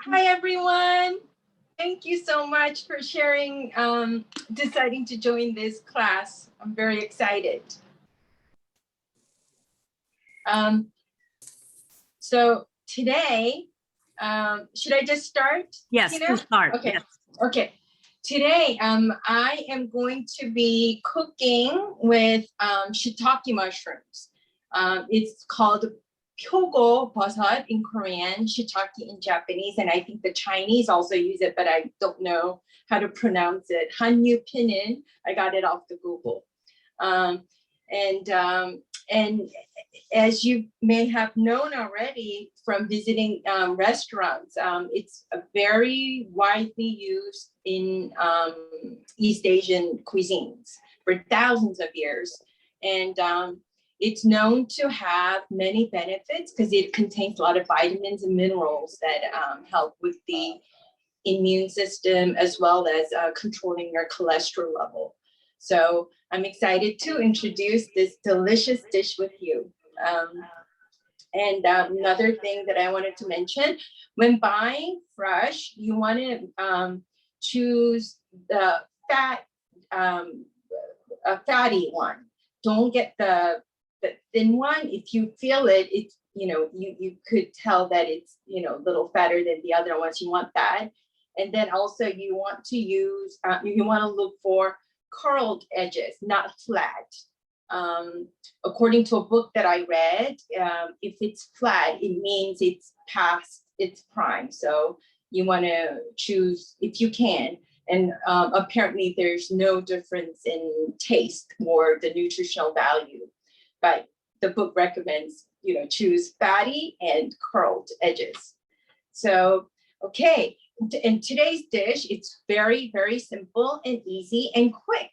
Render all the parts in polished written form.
Hi, everyone. Thank you so much for sharing, deciding to join this class. I'm very excited. So today, should I just start? Yes, to start. Okay. Yes. Okay. Today, I am going to be cooking with shiitake mushrooms. It's called 표고 버섯 in Korean, shiitake in Japanese, and I think the Chinese also use it, but I don't know how to pronounce it. Hanyu Pinyin, I got it off the Google. And as you may have known already from visiting restaurants, it's a very widely used in East Asian cuisines for thousands of years. And it's known to have many benefits because it contains a lot of vitamins and minerals that help with the immune system as well as controlling your cholesterol level. So I'm excited to introduce this delicious dish with you. And another thing that I wanted to mention, when buying fresh, you want to choose the fatty one. Don't get the thin one. If you feel it, it's, you could tell that it's, a little fatter than the other ones. You want that. And then also you want to use, you want to look for curled edges, not flat. According to a book that I read, if it's flat, it means it's past its prime. So you want to choose if you can. And apparently there's no difference in taste or the nutritional value, but the book recommends, choose fatty and curled edges. So, okay. In today's dish, it's very, very simple and easy and quick.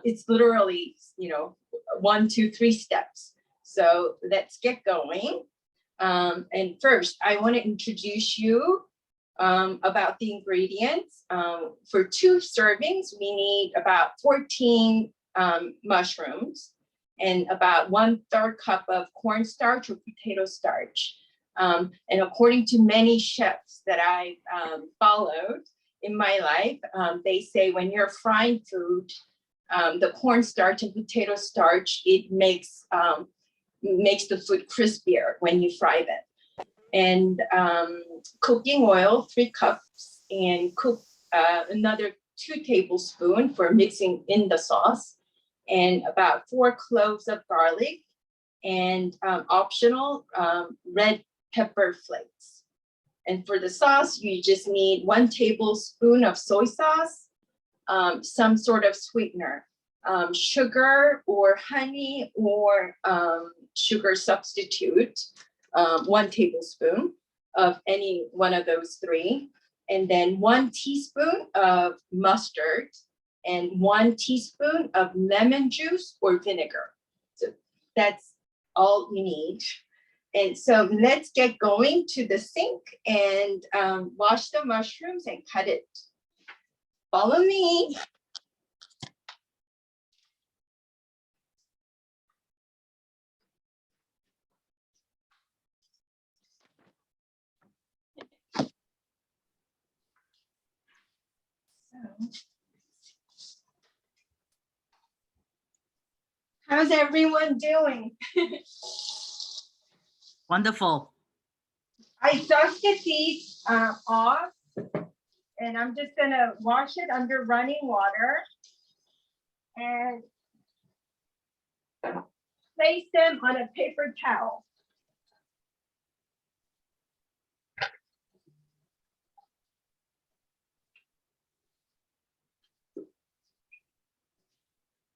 It's literally, 1, 2, 3 steps. So let's get going. And first, I want to introduce you about the ingredients. For 2 servings, we need about 14 mushrooms and about 1/3 cup of cornstarch or potato starch. And according to many chefs that I followed in my life, they say when you're frying food, the cornstarch and potato starch, it makes the food crispier when you fry them. And cooking oil, 3 cups, and cook another 2 tablespoons for mixing in the sauce, and about 4 cloves of garlic, and optional red pepper flakes. And for the sauce, you just need 1 tablespoon of soy sauce, some sort of sweetener, sugar or honey or sugar substitute, 1 tablespoon of any one of those 3, and then 1 teaspoon of mustard and 1 teaspoon of lemon juice or vinegar. So that's all you need. And so let's get going to the sink and wash the mushrooms and cut it. Follow me. How's everyone doing? Wonderful. I dusted these off, and I'm just gonna wash it under running water and place them on a paper towel.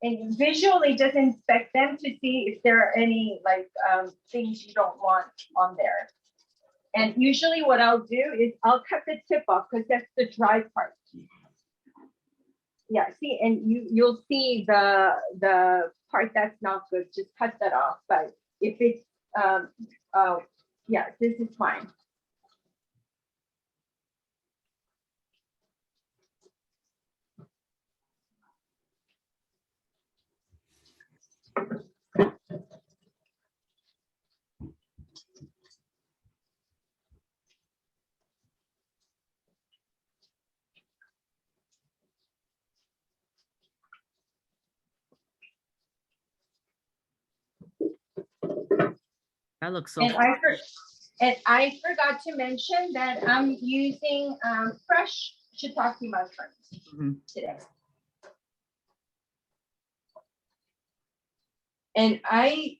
And visually just inspect them to see if there are any things you don't want on there. And usually what I'll do is I'll cut the tip off because that's the dry part. Yeah, see, and you'll see the part that's not good, just cut that off. But if it's, yeah, this is fine. That looks so. And I forgot to mention that I'm using fresh shiitake mushrooms Mhm. today. And I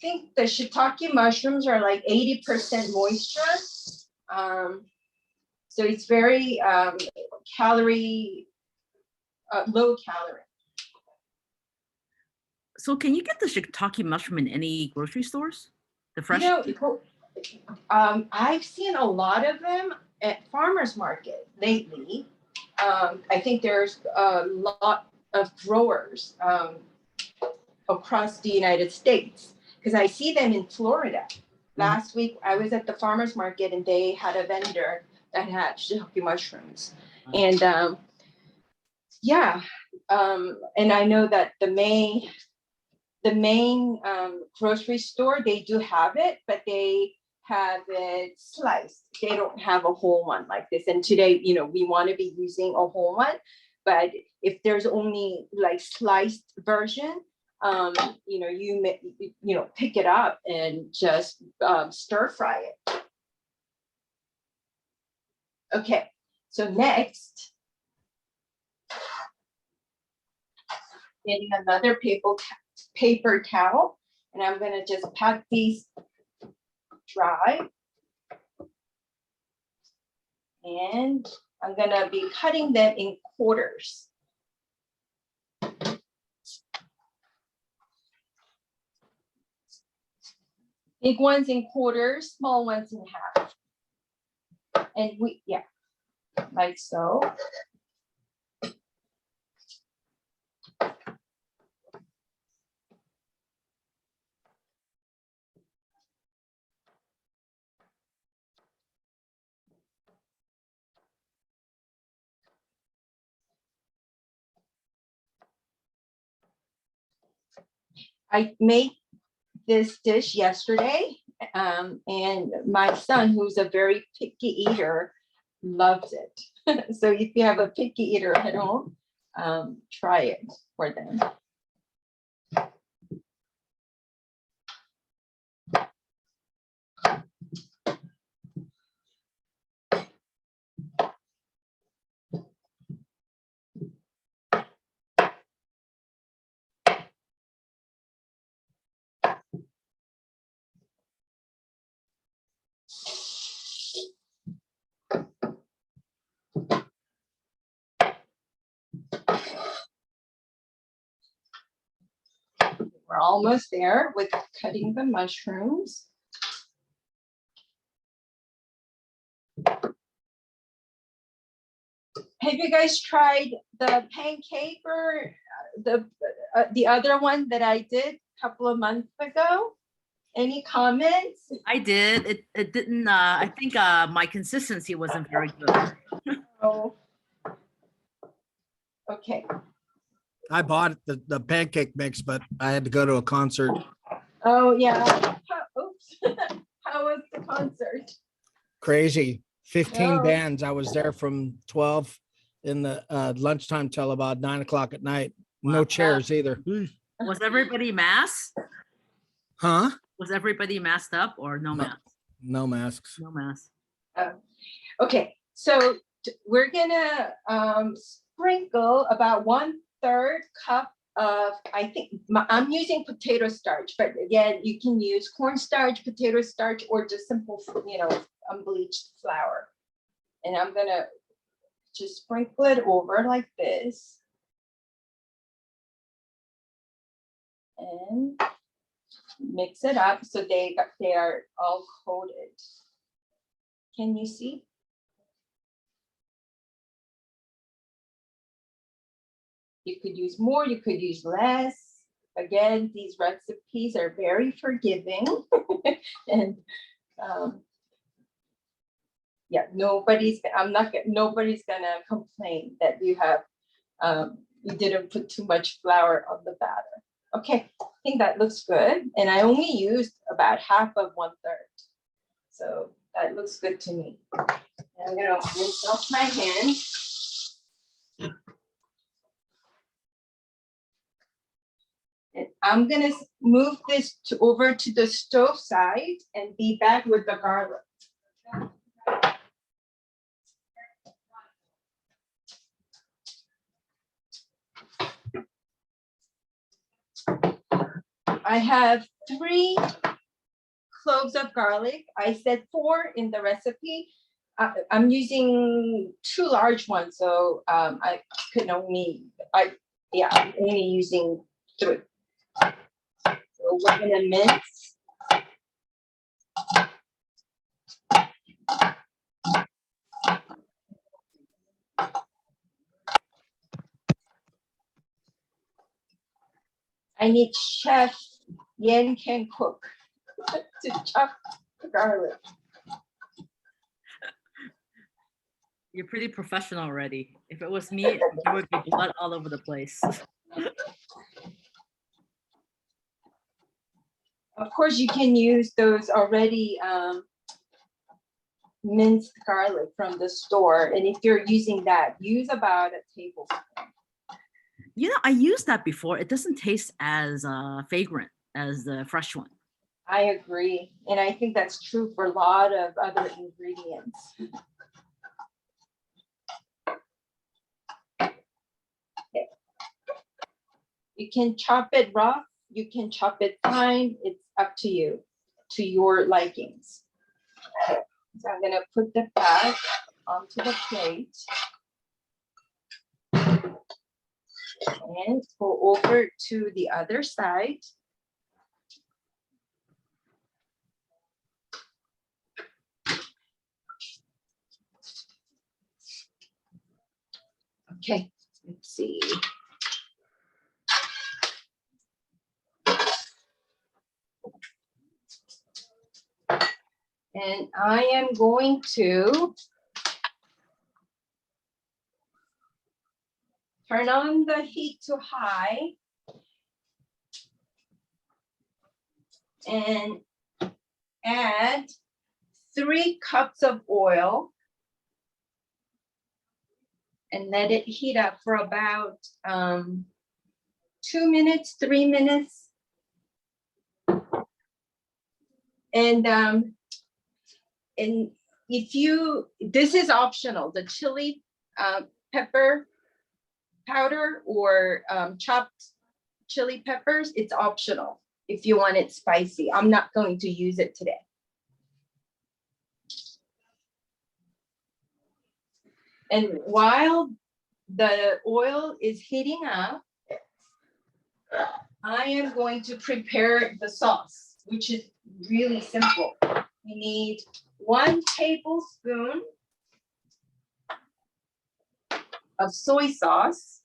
think the shiitake mushrooms are like 80% moisture. So it's very calorie, low calorie. So can you get the shiitake mushroom in any grocery stores? The fresh? I've seen a lot of them at farmers market lately. I think there's a lot of growers across the United States because I see them in Florida. Last week I was at the farmers market and they had a vendor that had shiitake mushrooms, and and I know that the main grocery store, they do have it, but they have it sliced. They don't have a whole one like this. And today, we want to be using a whole one, but if there's only like sliced version, you pick it up and just stir fry it. Okay, so next, getting another paper towel, and I'm gonna just pat these dry. And I'm gonna be cutting them in quarters. Big ones in quarters, small ones in half. And like so. I made this dish yesterday, and my son, who's a very picky eater, loves it. So if you have a picky eater at home, try it for them. We're almost there with cutting the mushrooms. Have you guys tried the pancake or the other one that I did a couple of months ago? Any comments? I did. It didn't. I think my consistency wasn't very good. Oh. Okay. I bought the pancake mix, but I had to go to a concert. Oh yeah. Oops. How was the concert? Crazy. 15 Oh. bands. I was there from 12 in the lunchtime till about 9 o'clock at night. No Wow. chairs either. Was everybody masked? Huh? Was everybody masked up or no mask? No masks. No mask. Okay, so we're gonna sprinkle about 1/3 cup of, I'm using potato starch, but again, you can use cornstarch, potato starch, or just simple, unbleached flour. And I'm gonna just sprinkle it over like this. And mix it up so they are all coated. Can you see? You could use more, you could use less. Again, these recipes are very forgiving. And nobody's gonna complain that you didn't put too much flour on the batter. Okay, I think that looks good. And I only used about half of 1/3. So that looks good to me. And I'm gonna rinse off my hands. And I'm gonna move this over to the stove side and be back with the garlic. I have 3 cloves of garlic. I said 4 in the recipe. I'm using 2 large ones, so I could only, I'm only using 3. So we're gonna mince. I need Chef Yen Can Cook to chop the garlic. You're pretty professional already. If it was me, there would be blood all over the place. Of course, you can use those already minced garlic from the store. And if you're using that, use about a tablespoon. You know, I used that before. It doesn't taste as fragrant as the fresh one. I agree. And I think that's true for a lot of other ingredients. Okay. You can chop it rough, you can chop it fine. It's up to you, to your likings. Okay. So I'm gonna put the fat onto the plate. And go over to the other side. Okay, let's see. And I am going to turn on the heat to high and add 3 cups of oil and let it heat up for about 2 minutes, 3 minutes. And if you, this is optional, the chili pepper powder or chopped chili peppers, it's optional if you want it spicy. I'm not going to use it today. And while the oil is heating up, I am going to prepare the sauce, which is really simple. We need 1 tablespoon of soy sauce.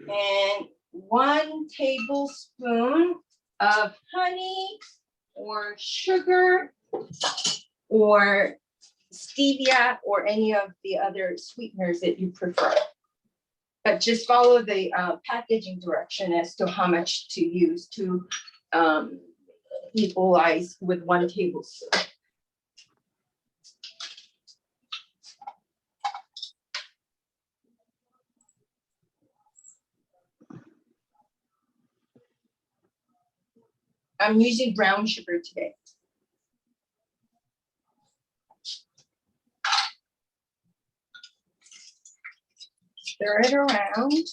And 1 tablespoon of honey or sugar or stevia or any of the other sweeteners that you prefer. But just follow the packaging direction as to how much to use to equalize with 1 tablespoon. I'm using brown sugar today. Stir it around.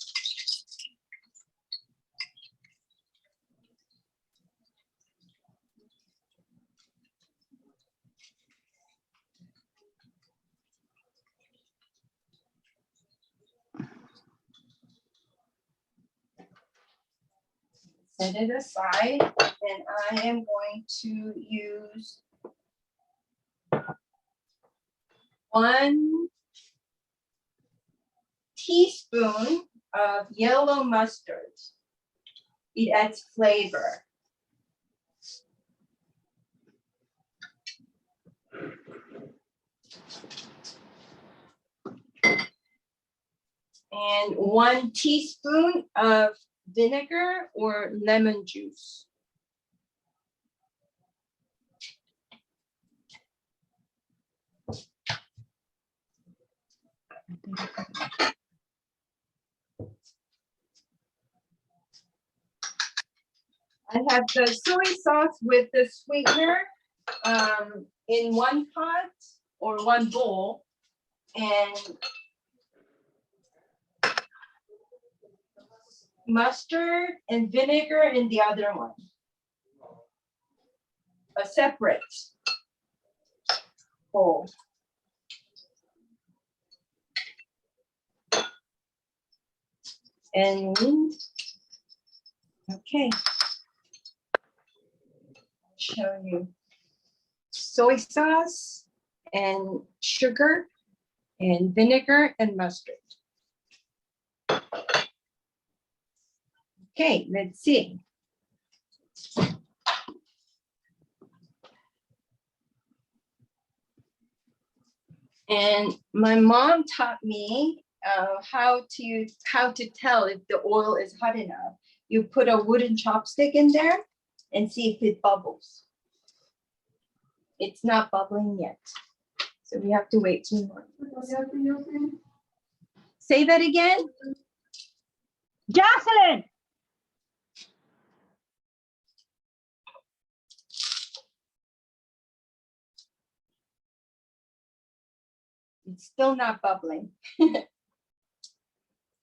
Set it aside, and I am going to use 1 teaspoon of yellow mustard. It adds flavor. And 1 teaspoon of vinegar or lemon juice. I have the soy sauce with the sweetener in one pot or one bowl, and mustard and vinegar in the other one. A separate bowl. And okay, show you soy sauce and sugar and vinegar and mustard. Okay, let's see. And my mom taught me how to tell if the oil is hot enough. You put a wooden chopstick in there and see if it bubbles. It's not bubbling yet, so we have to wait 2 more. Say that again. Jocelyn. It's still not bubbling.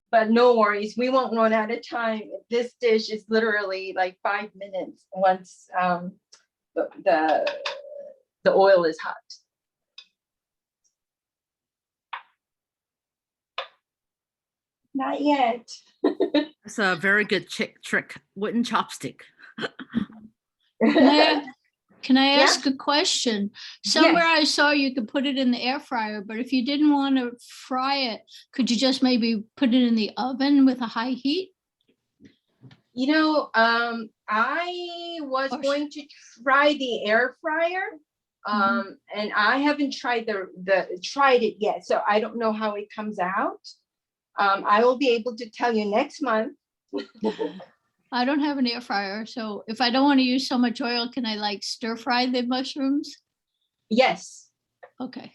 But no worries, we won't run out of time. This dish is literally like 5 minutes once the oil is hot. Not yet. It's a very good trick. Wooden chopstick. Can I Yeah. ask a question? Somewhere I saw you could put it in the air fryer, but if you didn't want to fry it, could you just maybe put it in the oven with a high heat? You know, I was Or- going to try the air fryer, and I haven't tried tried it yet, so I don't know how it comes out. I will be able to tell you next month. I don't have an air fryer, so if I don't want to use so much oil, can I like stir fry the mushrooms? Yes. Okay.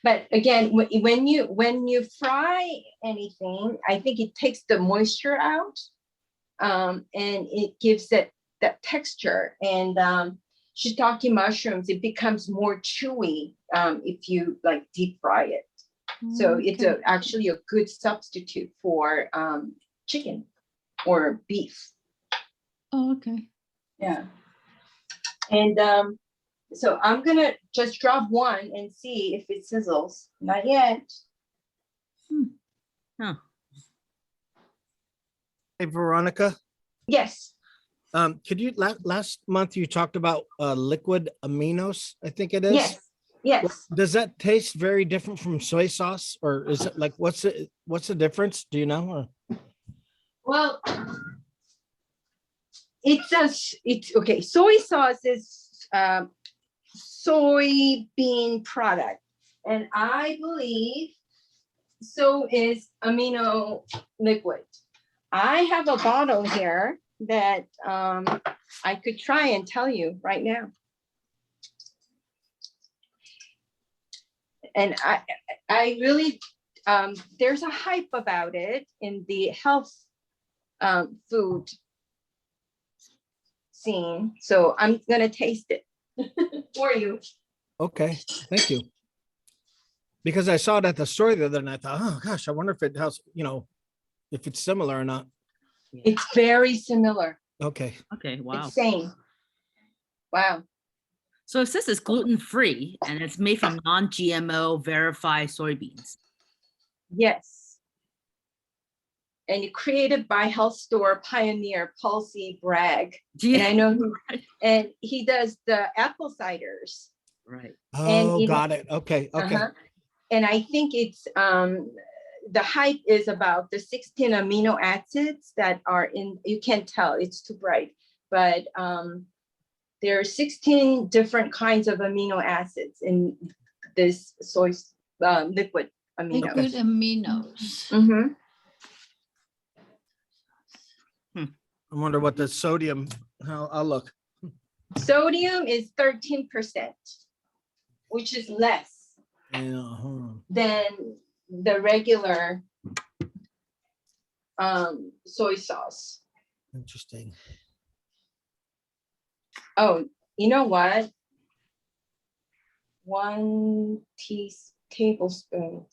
But again, when you fry anything, I think it takes the moisture out, and it gives that texture. And shiitake mushrooms, it becomes more chewy if you like deep fry it. So it's Okay. actually a good substitute for chicken or beef. Oh, okay. Yeah. And so I'm gonna just drop one and see if it sizzles. Not yet. Huh. Hey, Veronica, Yes. could you, last month you talked about liquid aminos, I think it is. Yes. Yes. Does that taste very different from soy sauce, or is it like, what's the difference? Do you know? Or? Well, it's okay. Soy sauce is soybean product, and I believe so is amino liquid. I have a bottle here that I could try and tell you right now. And I really, there's a hype about it in the health food scene. So I'm gonna taste it for you. Okay, thank you. Because I saw it at the store the other night. I thought, oh gosh, I wonder if it has, if it's similar or not. It's very similar. Okay. Okay, wow. It's same. Wow. So it says it's gluten-free and it's made from non-GMO verified soybeans. Yes. And it created by health store pioneer Palsy Bragg. And I know Right. and he does the apple ciders. Right. Oh, it- got it. Okay. Okay. And I think it's the hype is about the 16 amino acids that are in, you can't tell, it's too bright, but there are 16 different kinds of amino acids in this soy liquid amino. Liquid aminos. Mhm. I wonder what the sodium, I'll look. Sodium is 13%, which is less Yeah. than the regular soy sauce. Interesting. Oh, you know what? 1 teaspoon.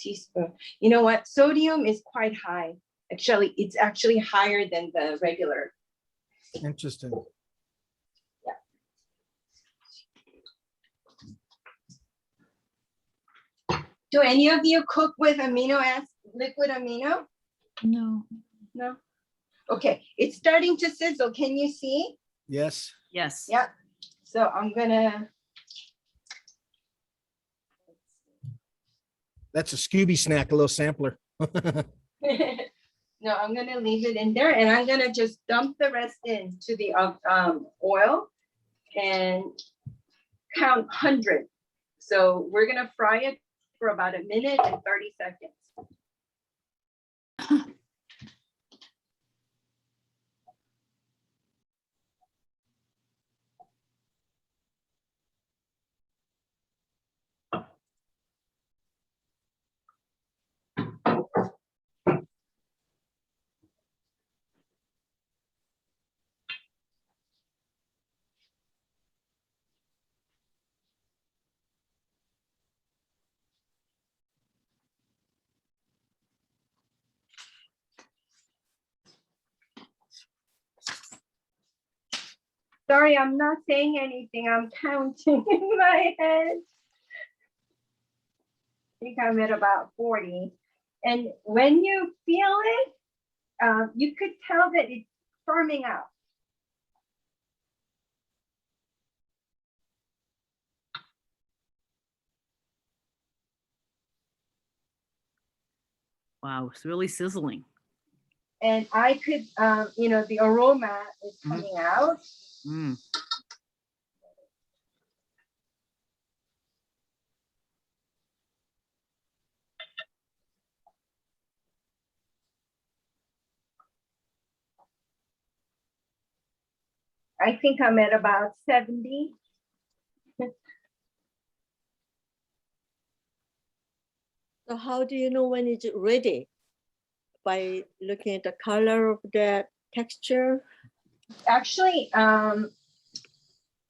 You know what? Sodium is quite high. Actually, it's actually higher than the regular. Interesting. Do any of you cook with amino acid, liquid amino? No. No? Okay, it's starting to sizzle. Can you see? Yes. Yes. Yeah. So I'm gonna. That's a Scooby snack, a little sampler. No, I'm gonna leave it in there and I'm gonna just dump the rest into the oil and count 100. So we're gonna fry it for about 1 minute and 30 seconds. Sorry, I'm not saying anything. I'm counting in my head. I think I'm at about 40. And when you feel it, you could tell that it's firming up. Wow, it's really sizzling. And I could, the aroma is coming out. Mm. I think I'm at about 70. So how do you know when it's ready? By looking at the color of the texture? Actually,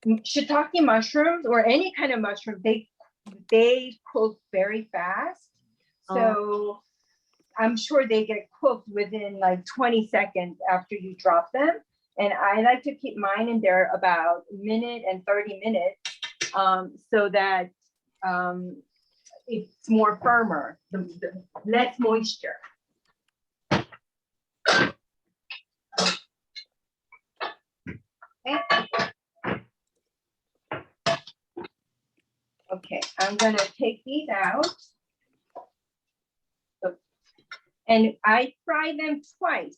shiitake mushrooms or any kind of mushroom, they cook very fast. So I'm sure they get cooked within like 20 seconds after you drop them. And I like to keep mine in there about 1 minute and 30 minutes so that it's more firmer, the less moisture. Okay, I'm gonna take these out. And I fry them twice.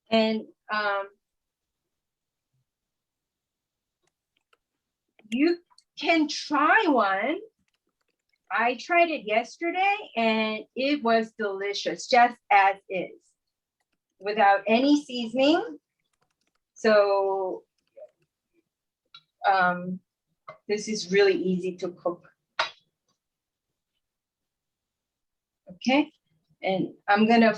And you can try one. I tried it yesterday and it was delicious, just as is, without any seasoning. So this is really easy to cook. Okay, and I'm gonna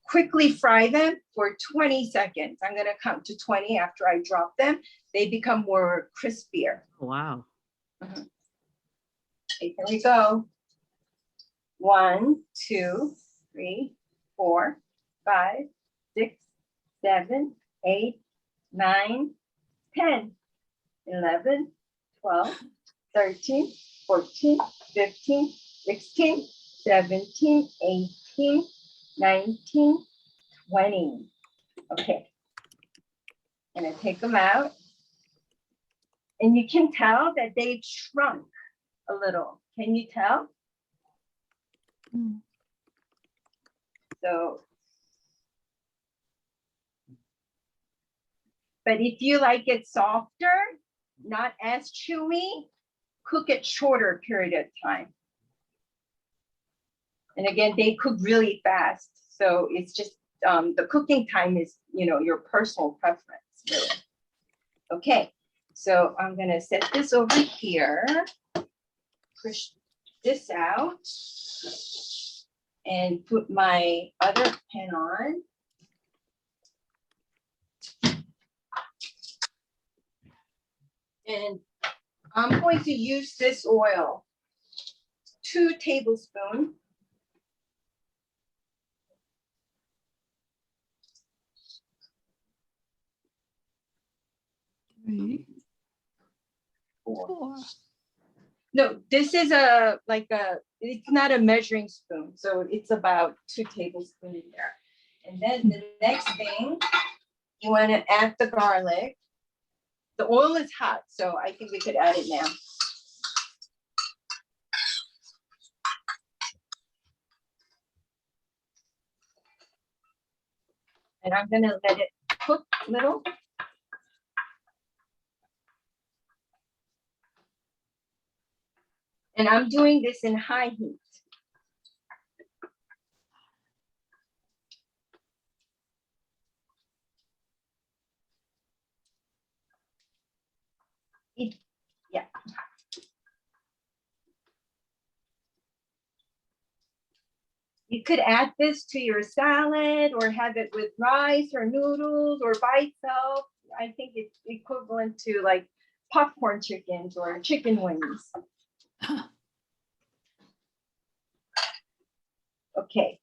quickly fry them for 20 seconds. I'm gonna count to 20 after I drop them. They become more crispier. Wow. Okay, here we go. 1, 2, 3, 4, 5, 6, 7, 8, 9, 10, 11, 12, 13, 14, 15, 16, 17, 18, 19, 20. Okay. I'm gonna take them out. And you can tell that they've shrunk a little. Can you tell? Mm. So, but if you like it softer, not as chewy, cook it shorter period of time. And again, they cook really fast. So it's just the cooking time is, your personal preference, really. Okay, so I'm gonna set this over here. Push this out. And put my other pen on. And I'm going to use this oil, 2 tablespoons. Three, 4. 4. No, this is it's not a measuring spoon, so it's about 2 tablespoons in there. And then the next thing, you want to add the garlic. The oil is hot, so I think we could add it now. And I'm gonna let it cook a little. And I'm doing this in high heat. Yeah. You could add this to your salad or have it with rice or noodles or by itself. I think it's equivalent to like popcorn chickens or chicken wings. Okay.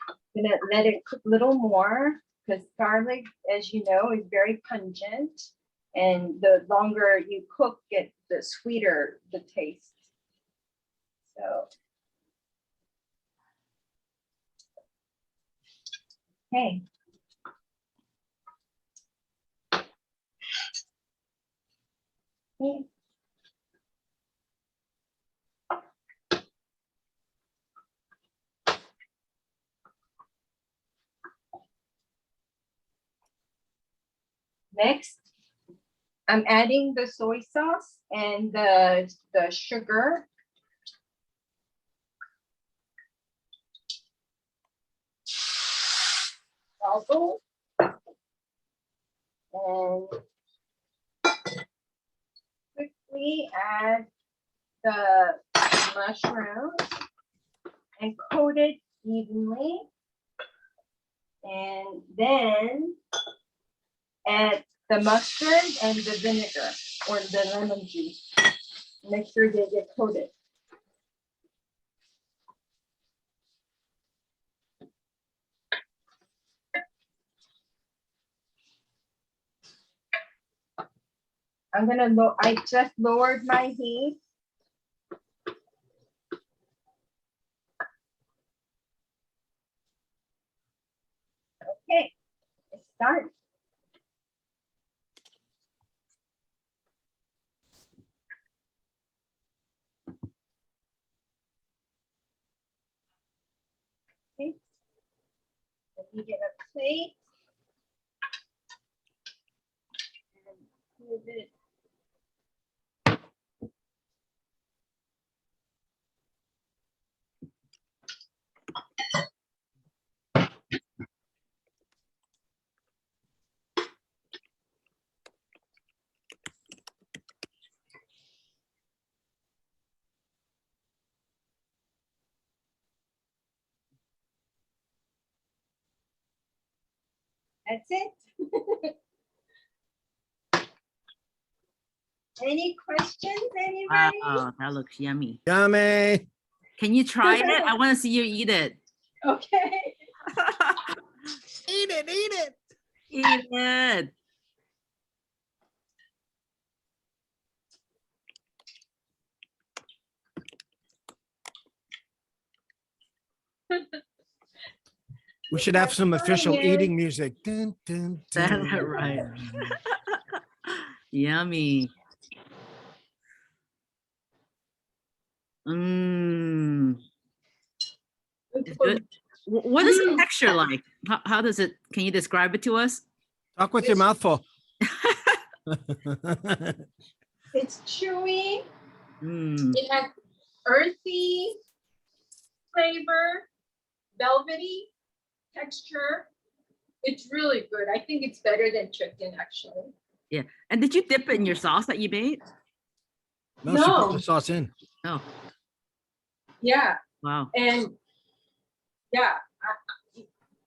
I'm gonna let it cook a little more because garlic, as you know, is very pungent. And the longer you cook it, the sweeter the taste. So. Okay. Okay. Next, I'm adding the soy sauce and the sugar. Also, and quickly add the mushrooms and coat it evenly. And then add the mustard and the vinegar or the lemon juice. Make sure they get coated. I just lowered my heat. Okay, let's start. Okay. Let me get a plate. And move it. That's it. Any questions, anybody? Wow, that looks yummy. Yummy. Can you try it? I want to see you eat it. Okay. Eat it, eat it. Eat it. We should have some official Yes. eating music. Dun, dun, That's dun. right. Yummy. Mmm. It's good. What is the texture like? How does it, can you describe it to us? Talk with your mouth full. It's chewy. Mm. It has earthy flavor, velvety texture. It's really good. I think it's better than chicken, actually. And did you dip it in your sauce that you made? No, she put No. the sauce in. Oh, Yeah, wow. and yeah,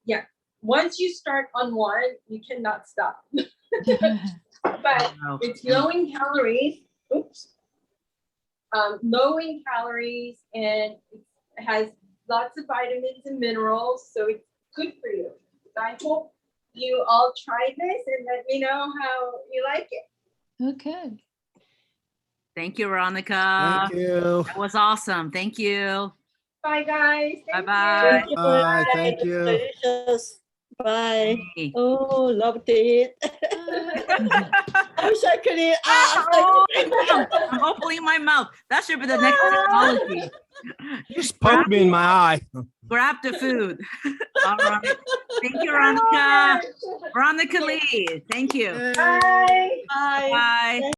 yeah. Once you start on one, you cannot stop. But Wow. it's low in calories. Oops. Low in calories, and it has lots of vitamins and minerals, so it's good for you. So I hope you all try this and let me know how you like it. Okay. Thank you, Veronica. Thank you. That was awesome. Thank you. Bye, guys. Thank Bye-bye. you. Bye, thank you. Delicious. Bye. Hey. Oh, love to eat. I wish I could eat. Oh, I'm opening my mouth. That should be the next technology. Just poked me in my eye. Grab the food. All right. Thank you, Veronica. Veronica Lee. Thank you. Bye. Bye. Bye.